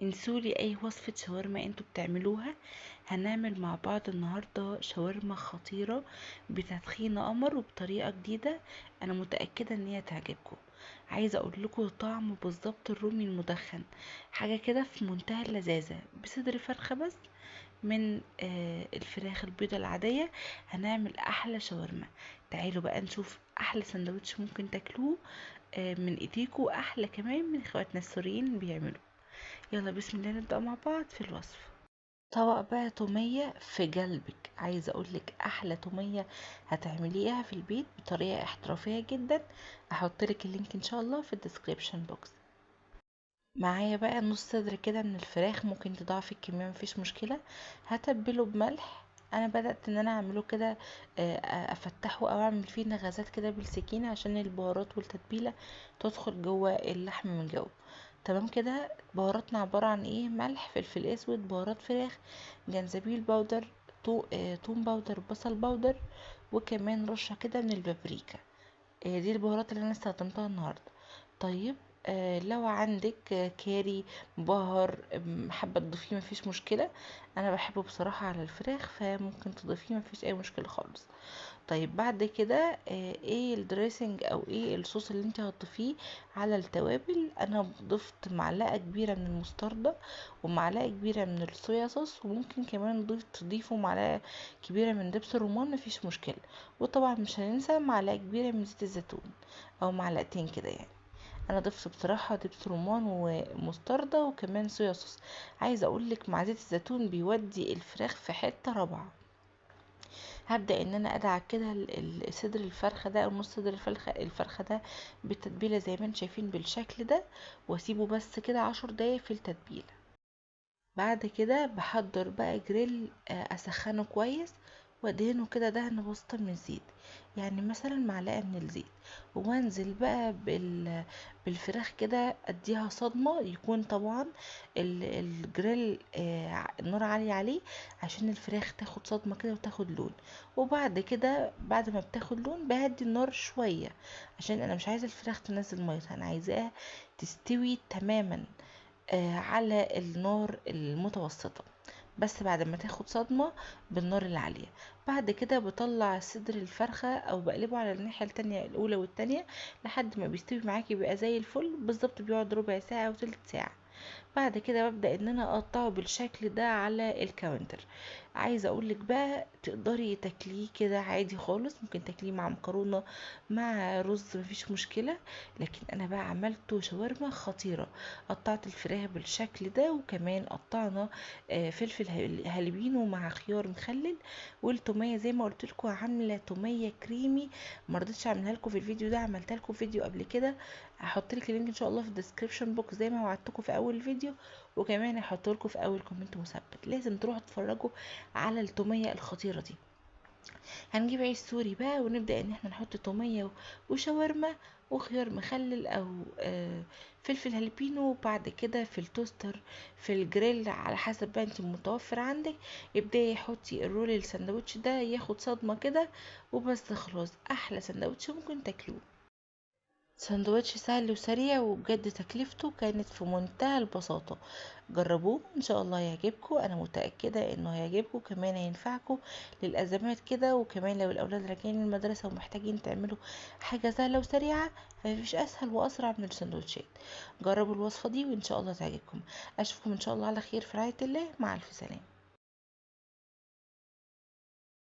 انسولي اي وصفة شاورما انتوا بتعملوها. هنعمل مع بعض النهاردة شاورما خطيرة بتدخين قمر وبطريقة جديدة. انا متأكدة ان هي تعجبكم. عايزة اقول لكم طعم بالظبط الرومي المدخن، حاجة كده في منتهى اللذاذة، بصدر فرخة بس من الفراخ البيضة العادية. هنعمل احلى شاورما. تعالوا بقى نشوف احلى سندوتش ممكن تاكلوه من ايديكوا، احلى كمان من اخواتنا السوريين بيعملوا. يلا بسم الله نبدأ مع بعض في الوصفة. طبق بقى تومية في قلبك، عايزة اقولك احلى تومية هتعمليها في البيت بطريقة احترافية جدا. احطلك اللينك ان شاء الله في الديسكريبشن بوكس. معايا بقى نص صدر كده من الفراخ، ممكن تضاعفي الكمية مفيش مشكلة. هتبله بملح. انا بدأت ان انا اعمله كده، افتحه او اعمل فيه نغزات كده بالسكينة عشان البهارات والتتبيلة تدخل جوه اللحم من جوه. تمام كده. بهاراتنا عبارة عن ايه؟ ملح، فلفل اسود، بهارات فراخ، جنزبيل باودر، توم باودر، بصل باودر، وكمان رشة كده من البابريكا. دي البهارات اللي انا استخدمتها النهارده. طيب، لو عندك كاري، بهر، حابه تضيفيه مفيش مشكله. انا بحبه بصراحه على الفراخ، فممكن تضيفيه مفيش اي مشكله خالص. طيب بعد كده، ايه الدريسنج او ايه الصوص اللي انت هتضيفيه على التوابل؟ انا ضفت معلقه كبيره من المستردة ومعلقه كبيره من الصويا صوص، وممكن كمان تضيفوا معلقه كبيره من دبس الرمان مفيش مشكله. وطبعا مش هننسى معلقه كبيره من زيت الزيتون، او معلقتين كده يعني. انا ضفت بصراحه دبس رمان ومستردة وكمان صويا صوص. عايزه اقولك مع زيت الزيتون بيودي الفراخ في حته رابعه. هبدأ ان انا ادعك كده صدر الفرخة ده او نص صدر الفرخة ده بالتتبيلة زي ما انتم شايفين بالشكل ده، واسيبه بس كده 10 دقايق في التتبيلة. بعد كده بحضر بقى جريل، اسخنه كويس وادهنه كده دهن بسيطة من الزيت، يعني مثلا معلقة من الزيت. وانزل بقى بالفراخ كده اديها صدمة، يكون طبعا الجريل النار عالية عليه عشان الفراخ تاخد صدمة كده وتاخد لون. وبعد كده بعد ما بتاخد لون بهدي النار شوية، عشان انا مش عايزة الفراخ تنزل ميتها، انا عايزاها تستوي تماما على النار المتوسطة، بس بعد ما تاخد صدمة بالنار العالية. بعد كده بطلع صدر الفرخة او بقلبه على الناحية التانية، الاولى والتانية، لحد ما بيستوي معاكي بيبقى زي الفل بالظبط، بيقعد ربع ساعة او تلت ساعة. بعد كده ببدأ ان انا اقطعه بالشكل ده على الكاونتر. عايزه اقولك بقى تقدري تاكليه كده عادي خالص، ممكن تاكليه مع مكرونه، مع رز، مفيش مشكله. لكن انا بقى عملته شاورما خطيره. قطعت الفراخ بالشكل ده، وكمان قطعنا فلفل هالبينو مع خيار مخلل. والتوميه زي ما قلت لكم عامله توميه كريمي، ما رضيتش اعملها لكم في الفيديو ده، عملتها لكم فيديو قبل كده. هحط لك اللينك ان شاء الله في الديسكريبشن بوكس زي ما وعدتكم في اول فيديو، وكمان هحط لكم في اول كومنت مثبت. لازم تروحوا تتفرجوا على التوميه الخطيره دي. هنجيب عيش سوري بقى ونبدا ان احنا نحط توميه وشاورما وخيار مخلل او فلفل هالبينو. وبعد كده في التوستر، في الجريل، على حسب بقى انت متوفر عندك، ابداي حطي الرول الساندوتش ده ياخد صدمه كده، وبس خلاص احلى ساندوتش ممكن تاكلوه. سندوتش سهل وسريع، وبجد تكلفته كانت في منتهى البساطة. جربوه ان شاء الله يعجبكم، انا متأكدة انه هيعجبكم، كمان هينفعكم للازمات كده. وكمان لو الاولاد راجعين المدرسة ومحتاجين تعملوا حاجة سهلة وسريعة، مفيش اسهل واسرع من السندوتشات. جربوا الوصفة دي وان شاء الله تعجبكم. اشوفكم ان شاء الله على خير في رعاية الله، مع الف سلامة.